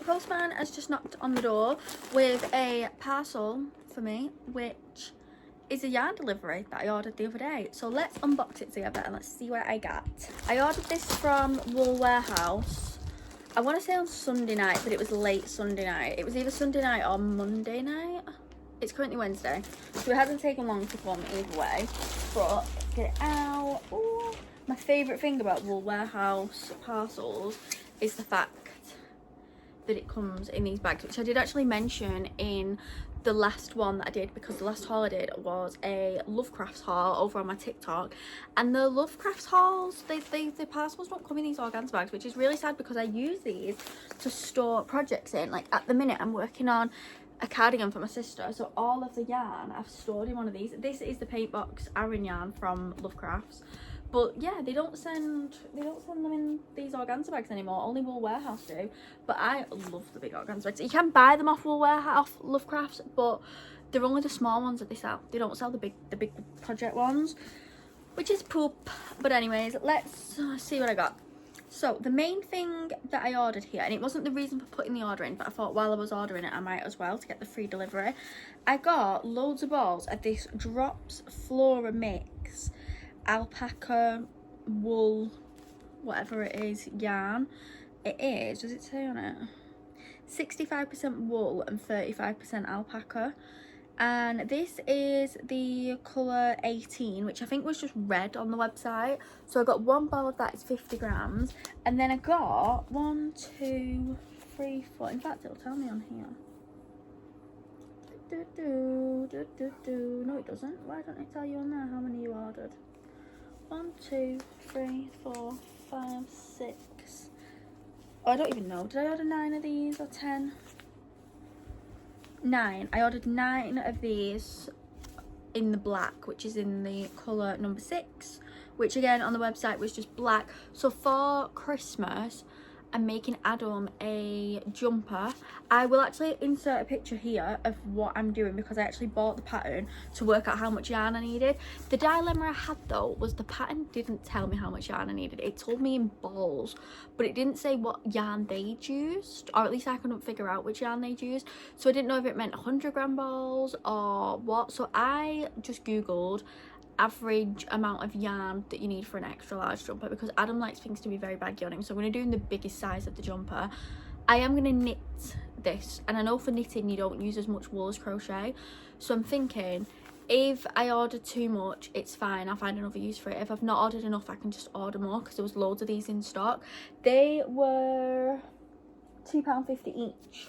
postman has just knocked on the door with a parcel for me, which is a yarn delivery that I ordered the other day. So let's unbox it together and let's see what I got. I ordered this from Wool Warehouse. I want to say on Sunday night, but it was late Sunday night. It was either Sunday night or Monday night. It's currently Wednesday, so it hasn't taken long to form either way. But let's get it out. Ooh. My favourite thing about Wool Warehouse parcels is the fact that it comes in these bags, which I did actually mention in the last one that I did, because the last haul I did was a Lovecrafts haul over on my TikTok, and the Lovecrafts hauls, the parcels don't come in these organza bags, which is really sad because I use these to store projects in. Like at the minute I'm working on a cardigan for my sister, so all of the yarn I've stored in one of these. This is the paint box Aran yarn from Lovecrafts, but yeah, they don't send them in these organza bags anymore. Only Wool Warehouse do. But I love the big organza bags. You can buy them off Wool Warehouse, off Lovecrafts, but they're only the small ones that they sell. They don't sell the big project ones, which is poop. But anyways, let's see what I got. So the main thing that I ordered here, and it wasn't the reason for putting the order in, but I thought while I was ordering it I might as well to get the free delivery. I got loads of balls of this Drops Flora mix alpaca wool, whatever it is, yarn. It is, does it say on it, 65% wool and 35% alpaca. And this is the colour 18, which I think was just red on the website. So I got one ball of that, it's 50 grams. And then I got 1, 2, 3, 4. In fact, it'll tell me on here. No, it doesn't. Why don't it tell you on there how many you ordered? 1, 2, 3, 4, 5, 6. Oh, I don't even know. Did I order 9 of these or 10? 9. I ordered 9 of these in the black, which is in the colour number 6, which again on the website was just black. So for Christmas I'm making Adam a jumper. I will actually insert a picture here of what I'm doing, because I actually bought the pattern to work out how much yarn I needed. The dilemma I had though was the pattern didn't tell me how much yarn I needed. It told me in balls, but it didn't say what yarn they'd used, or at least I couldn't figure out which yarn they'd used. So I didn't know if it meant 100 gram balls or what. So I just googled average amount of yarn that you need for an extra large jumper, because Adam likes things to be very baggy on him. So I'm going to do in the biggest size of the jumper. I am going to knit this, and I know for knitting you don't use as much wool as crochet, so I'm thinking if I order too much it's fine, I'll find another use for it. If I've not ordered enough I can just order more, because there was loads of these in stock. They were £2.50 each,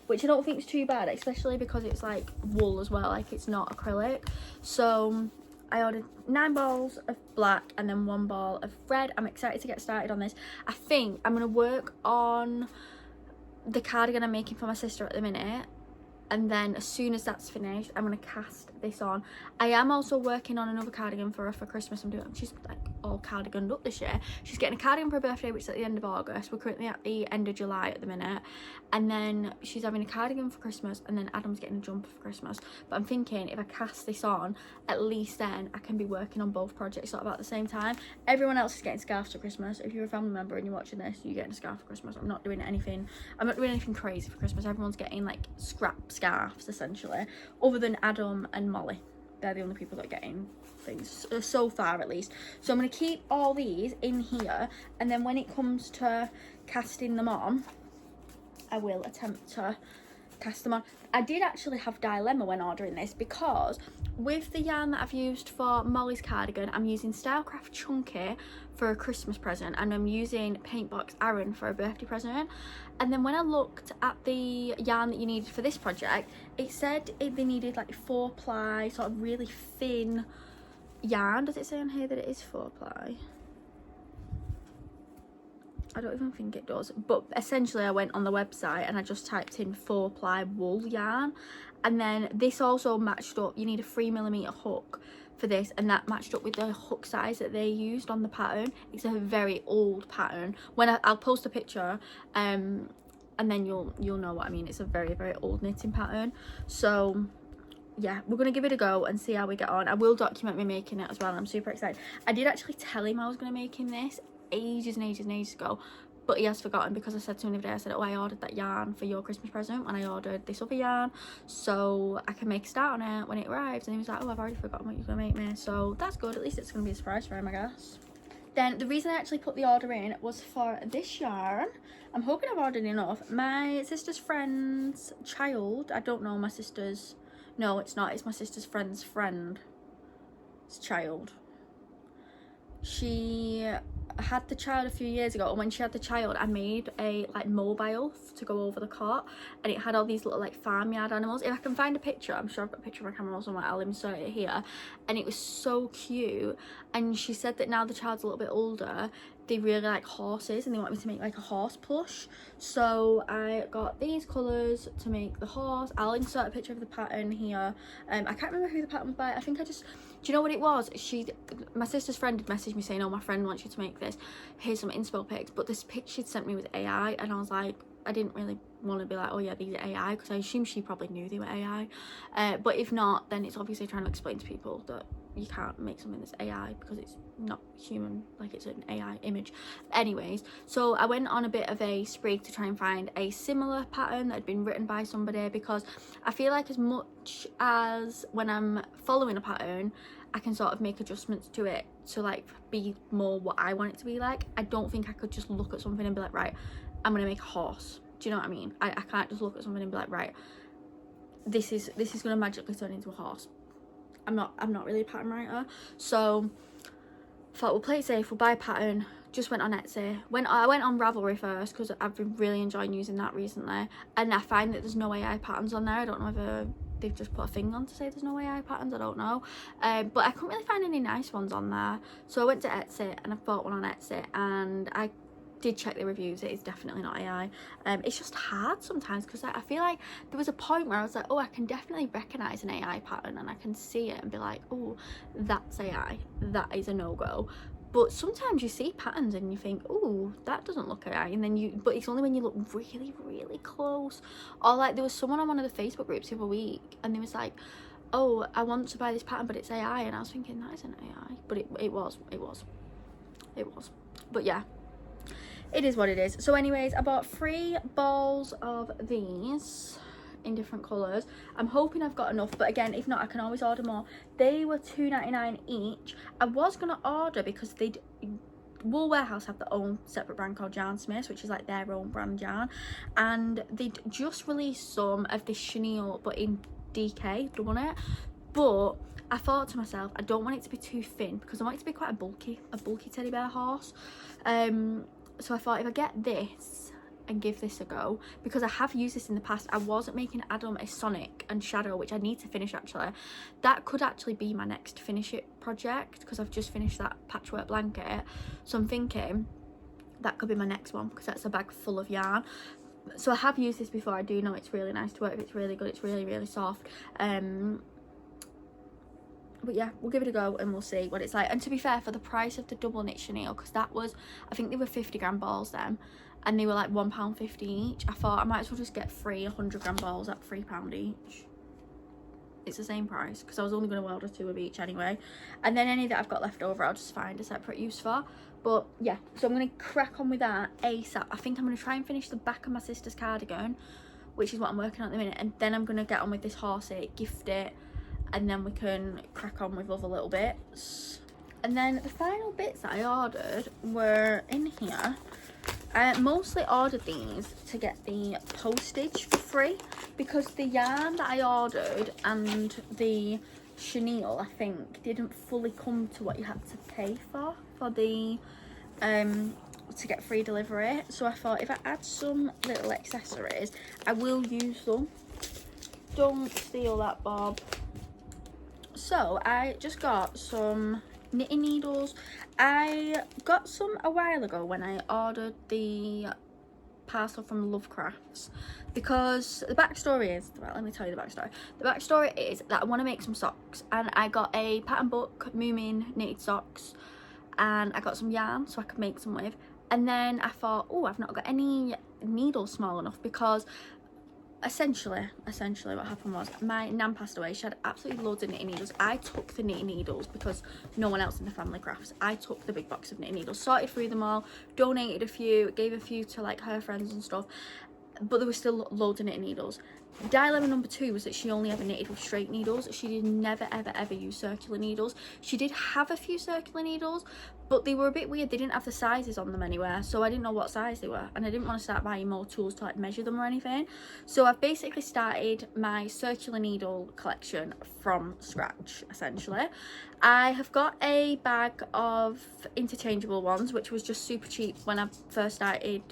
which I don't think is too bad, especially because it's like wool as well, like it's not acrylic. So I ordered 9 balls of black and then 1 ball of red. I'm excited to get started on this. I think I'm going to work on the cardigan I'm making for my sister at the minute, and then as soon as that's finished I'm going to cast this on. I am also working on another cardigan for her for Christmas. She's like all cardiganed up this year. She's getting a cardigan for her birthday, which is at the end of August. We're currently at the end of July at the minute, and then she's having a cardigan for Christmas, and then Adam's getting a jumper for Christmas. But I'm thinking if I cast this on, at least then I can be working on both projects sort of at the same time. Everyone else is getting scarves for Christmas. If you're a family member and you're watching this, you're getting a scarf for Christmas. I'm not doing anything crazy for Christmas. Everyone's getting like scrap scarves essentially, other than Adam and Molly. They're the only people that are getting things so far, at least. So I'm going to keep all these in here, and then when it comes to casting them on I will attempt to cast them on. I did actually have dilemma when ordering this, because with the yarn that I've used for Molly's cardigan, I'm using Stylecraft Chunky for a Christmas present, and I'm using Paintbox Aran for a birthday present. And then when I looked at the yarn that you needed for this project, it said they needed like 4-ply, sort of really thin yarn. Does it say on here that it is 4-ply? I don't even think it does, but essentially I went on the website and I just typed in 4-ply wool yarn, and then this also matched up. You need a 3mm hook for this, and that matched up with the hook size that they used on the pattern. It's a very old pattern. I'll post a picture and then you'll know what I mean. It's a very, very old knitting pattern. So yeah, we're gonna give it a go and see how we get on. I will document me making it as well, and I'm super excited. I did actually tell him I was gonna make him this ages and ages and ages ago, but he has forgotten, because I said to him the other day, I said, oh, I ordered that yarn for your Christmas present and I ordered this other yarn so I can make a start on it when it arrives. And he was like, oh, I've already forgotten what you're going to make me. So that's good, at least it's going to be a surprise for him, I guess. Then the reason I actually put the order in was for this yarn. I'm hoping I've ordered enough. My sister's friend's child, I don't know my sister's, no it's not, it's my sister's friend's friend's child. She had the child a few years ago, and when she had the child I made a like mobile to go over the cart, and it had all these little like farmyard animals. If I can find a picture, I'm sure I've got a picture of my camera or somewhere, I'll insert it here. And it was so cute, and she said that now the child's a little bit older, they really like horses and they want me to make like a horse plush. So I got these colours to make the horse. I'll insert a picture of the pattern here. I can't remember who the pattern was by. I think I just, do you know what it was? My sister's friend had messaged me saying, oh, my friend wants you to make this, here's some inspo pics, but this pic she'd sent me was AI, and I was like, I didn't really want to be like, oh yeah, these are AI, because I assume she probably knew they were AI, but if not, then it's obviously trying to explain to people that you can't make something that's AI because it's not human, like it's an AI image. Anyways, so I went on a bit of a spree to try and find a similar pattern that had been written by somebody, because I feel like as much as when I'm following a pattern I can sort of make adjustments to it to like be more what I want it to be like, I don't think I could just look at something and be like, right, I'm gonna make a horse. Do you know what I mean? I can't just look at something and be like, right, this is gonna magically turn into a horse. I'm not really a pattern writer, so thought we'll play it safe, we'll buy a pattern. Just went on Etsy, I went on Ravelry first because I've been really enjoying using that recently, and I find that there's no AI patterns on there. I don't know whether they've just put a thing on to say there's no AI patterns, I don't know, but I couldn't really find any nice ones on there, so I went to Etsy and I bought one on Etsy, and I did check the reviews. It is definitely not AI. It's just hard sometimes, because I feel like there was a point where I was like, oh, I can definitely recognize an AI pattern and I can see it and be like, oh, that's AI, that is a no-go. But sometimes you see patterns and you think, oh, that doesn't look AI, and then but it's only when you look really, really close. Or like there was someone on one of the Facebook groups the other week and they was like, oh, I want to buy this pattern but it's AI, and I was thinking that isn't AI, but it was. But yeah, it is what it is. So anyways, I bought 3 balls of these in different colours. I'm hoping I've got enough, but again, if not, I can always order more. They were $2.99 each. I was gonna order because Wool Warehouse have their own separate brand called Yarnsmiths, which is like their own brand yarn, and they'd just released some of this chenille but in DK, double knit. But I thought to myself, I don't want it to be too thin because I want it to be quite a bulky teddy bear horse. So I thought if I get this and give this a go, because I have used this in the past. I wasn't making Adam a Sonic and Shadow, which I need to finish actually. That could actually be my next finish it project, because I've just finished that patchwork blanket, so I'm thinking that could be my next one, because that's a bag full of yarn. So I have used this before. I do know it's really nice to work with. It's really good. It's really, really soft. But yeah, we'll give it a go and we'll see what it's like. And to be fair, for the price of the double knit chenille, because that was, I think they were 50-gram balls then, and they were like £1.50 each, I thought I might as well just get 3 100-gram balls at £3 each. It's the same price, because I was only going to order 2 of each anyway, and then any that I've got left over I'll just find a separate use for. But yeah, so I'm going to crack on with that ASAP. I think I'm going to try and finish the back of my sister's cardigan, which is what I'm working on at the minute, and then I'm going to get on with this horsey, gift it, and then we can crack on with other little bits. And then the final bits that I ordered were in here. I mostly ordered these to get the postage for free, because the yarn that I ordered and the chenille, I think, didn't fully come to what you had to pay for the to get free delivery. So I thought if I add some little accessories, I will use them. Don't steal that, Bob. So I just got some knitting needles. I got some a while ago when I ordered the parcel from Lovecrafts, because the backstory is, well, let me tell you the backstory. The backstory is that I want to make some socks, and I got a pattern book, Moomin knitted socks, and I got some yarn so I could make some with. And then I thought, oh, I've not got any needles small enough, because essentially what happened was my nan passed away. She had absolutely loads of knitting needles. I took the knitting needles because no one else in the family crafts. I took the big box of knitting needles, sorted through them all, donated a few, gave a few to like her friends and stuff, but there was still loads of knitting needles. Dilemma number 2 was that she only ever knitted with straight needles. She did never ever use circular needles. She did have a few circular needles, but they were a bit weird. They didn't have the sizes on them anywhere, so I didn't know what size they were, and I didn't want to start buying more tools to like measure them or anything. So I've basically started my circular needle collection from scratch, essentially. I have got a bag of interchangeable ones, which was just super cheap when I first started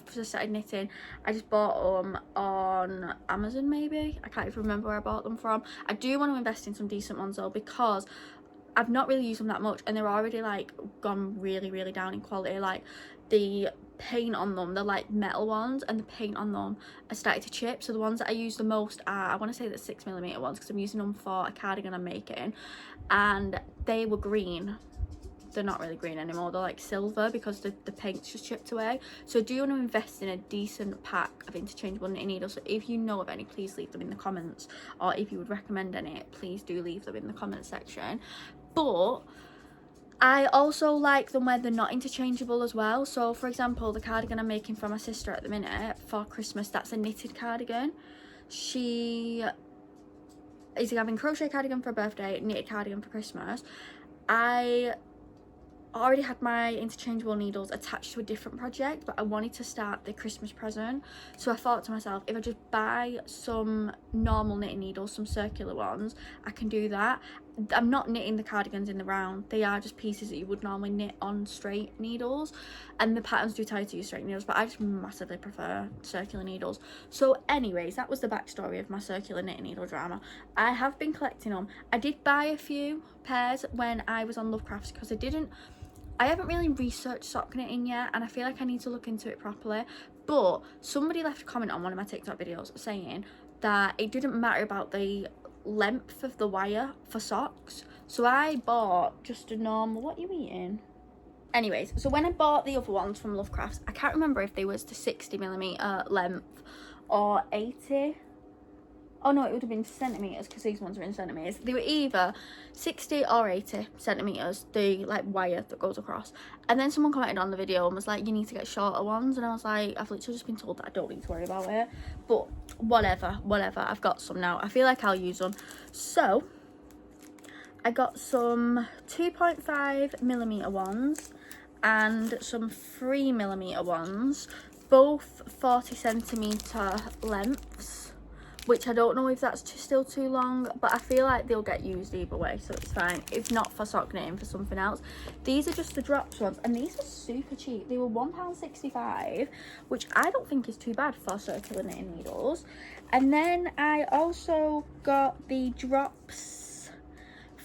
first started knitting. I just bought them on Amazon, maybe. I can't even remember where I bought them from. I do want to invest in some decent ones though, because I've not really used them that much, and they're already like gone really down in quality. Like the paint on them, they're like metal ones, and the paint on them are starting to chip. So the ones that I use the most are, I want to say the 6mm ones, because I'm using them for a cardigan I'm making, and they were green. They're not really green anymore, they're like silver because the paint's just chipped away. So I do want to invest in a decent pack of interchangeable knitting needles. So if you know of any, please leave them in the comments, or if you would recommend any, please do leave them in the comments section. But I also like them where they're not interchangeable as well. So for example, the cardigan I'm making for my sister at the minute for Christmas, that's a knitted cardigan. She is having crochet cardigan for her birthday, knitted cardigan for Christmas. I already had my interchangeable needles attached to a different project, but I wanted to start the Christmas present. So I thought to myself, if I just buy some normal knitting needles, some circular ones, I can do that. I'm not knitting the cardigans in the round, they are just pieces that you would normally knit on straight needles, and the patterns do tell you to use straight needles, but I just massively prefer circular needles. So anyways, that was the backstory of my circular knitting needle drama. I have been collecting them. I did buy a few pairs when I was on Lovecrafts, because I haven't really researched sock knitting yet, and I feel like I need to look into it properly. But somebody left a comment on one of my TikTok videos saying that it didn't matter about the length of the wire for socks. So I bought just a normal, what are you eating? Anyways, so when I bought the other ones from Lovecrafts, I can't remember if they was the 60mm length or 80. Oh no, it would have been centimetres, because these ones are in centimetres. They were either 60 or 80 centimetres, the like wire that goes across. And then someone commented on the video and was like, you need to get shorter ones, and I was like, I've literally just been told that I don't need to worry about it. But whatever, I've got some now. I feel like I'll use them. So I got some 2.5mm ones and some 3mm ones, both 40cm lengths, which I don't know if that's still too long, but I feel like they'll get used either way, so it's fine. If not for sock knitting, for something else. These are just the Drops ones, and these are super cheap. They were £1.65, which I don't think is too bad for circular knitting needles. And then I also got the Drops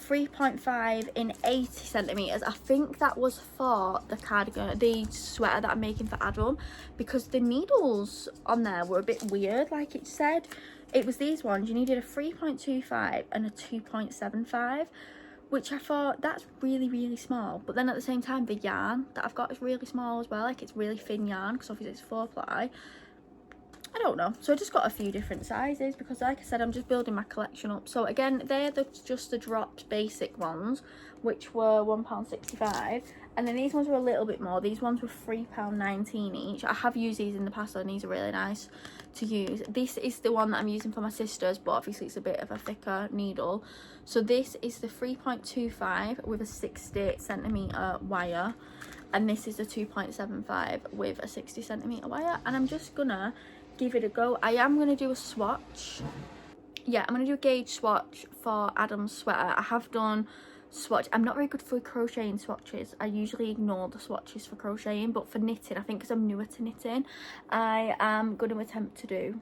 3.5 in 80cm. I think that was for the cardigan, the sweater that I'm making for Adam, because the needles on there were a bit weird. Like it said, it was these ones, you needed a 3.25 and a 2.75, which I thought, that's really small. But then at the same time, the yarn that I've got is really small as well. Like it's really thin yarn, because obviously it's 4-ply. I don't know, so I just got a few different sizes, because like I said, I'm just building my collection up. So again, they're just the Drops basic ones, which were £1.65, and then these ones were a little bit more. These ones were £3.19 each. I have used these in the past, and these are really nice to use. This is the one that I'm using for my sister's, but obviously it's a bit of a thicker needle. So this is the 3.25 with a 60cm wire, and this is the 2.75 with a 60cm wire, and I'm just gonna give it a go. I am going to do a swatch. Yeah, I'm going to do a gauge swatch for Adam's sweater. I have done swatch. I'm not very good for crocheting swatches. I usually ignore the swatches for crocheting, but for knitting, I think because I'm newer to knitting, I am going to attempt to do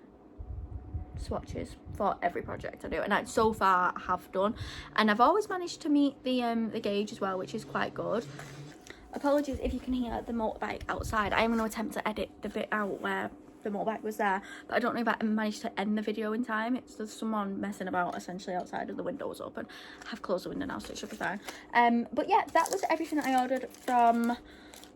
swatches for every project I do, and so far I have done, and I've always managed to meet the gauge as well, which is quite good. Apologies if you can hear the motorbike outside. I am going to attempt to edit the bit out where the motorbike was there, but I don't know if I managed to end the video in time. There's someone messing about essentially outside, and the window was open. I have closed the window now, so it should be fine. But yeah, that was everything that I ordered from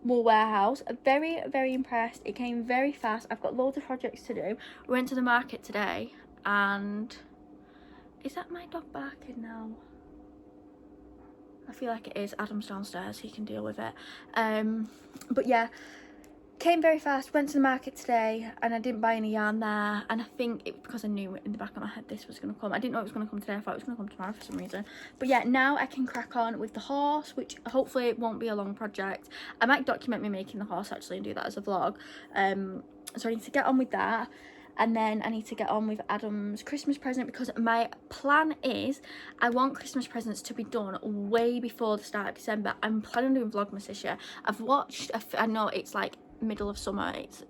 Wool Warehouse. Very, very impressed. It came very fast. I've got loads of projects to do. We went to the market today, and is that my dog barking now? I feel like it is. Adam's downstairs, he can deal with it. But yeah, came very fast. Went to the market today, and I didn't buy any yarn there, and I think it was because I knew in the back of my head this was going to come. I didn't know it was going to come today. I thought it was going to come tomorrow for some reason. But yeah, now I can crack on with the horse, which hopefully it won't be a long project. I might document me making the horse actually and do that as a vlog. So I need to get on with that, and then I need to get on with Adam's Christmas present, because my plan is I want Christmas presents to be done way before the start of December. I'm planning on doing Vlogmas this year. I've watched, I know it's like middle of summer, it's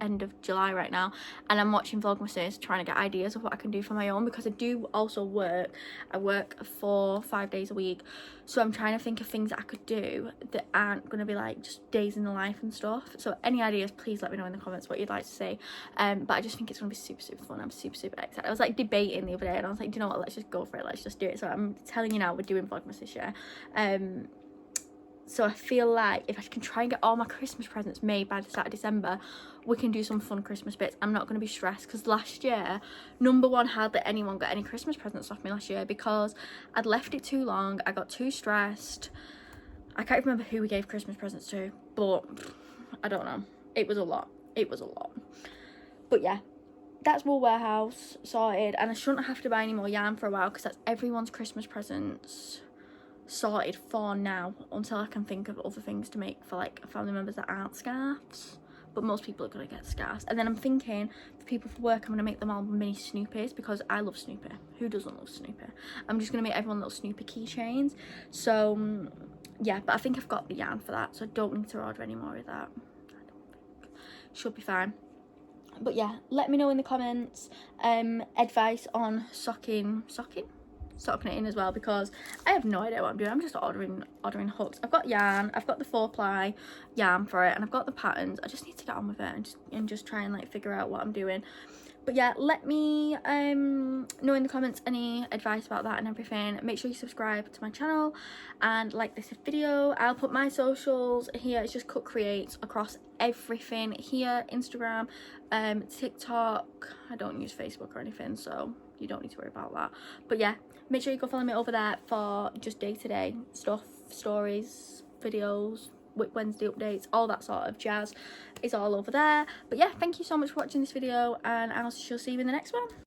end of July right now, and I'm watching Vlogmases trying to get ideas of what I can do for my own, because I do also work. I work 4-5 days a week, so I'm trying to think of things that I could do that aren't going to be like just days in the life and stuff. So any ideas, please let me know in the comments what you'd like to see. But I just think it's going to be super, super fun. I'm super, super excited. I was like debating the other day, and I was like, do you know what, let's just go for it, let's just do it. So I'm telling you now, we're doing Vlogmas this year. So I feel like if I can try and get all my Christmas presents made by the start of December, we can do some fun Christmas bits. I'm not going to be stressed, because last year, number one, hardly anyone got any Christmas presents off me last year because I'd left it too long. I got too stressed. I can't remember who we gave Christmas presents to, but I don't know. It was a lot. It was a lot. But yeah, that's Wool Warehouse sorted, and I shouldn't have to buy any more yarn for a while, because that's everyone's Christmas presents sorted for now, until I can think of other things to make for like family members that aren't scarves. But most people are going to get scarves. And then I'm thinking for people for work, I'm going to make them all mini Snoopies, because I love Snoopy. Who doesn't love Snoopy? I'm just going to make everyone little Snoopy keychains. So yeah, but I think I've got the yarn for that, so I don't need to order any more of that. I don't think. Should be fine. But yeah, let me know in the comments advice on socking it in as well, because I have no idea what I'm doing. I'm just ordering hooks. I've got yarn, I've got the 4-ply yarn for it, and I've got the patterns. I just need to get on with it and just try and like figure out what I'm doing. But yeah, let me know in the comments any advice about that and everything. Make sure you subscribe to my channel and like this video. I'll put my socials here. It's just Cut Creates across everything here. Instagram, TikTok. I don't use Facebook or anything, so you don't need to worry about that. But yeah, make sure you go follow me over there for just day-to-day stuff, stories, videos, Wednesday updates, all that sort of jazz is all over there. But yeah, thank you so much for watching this video, and I shall see you in the next one.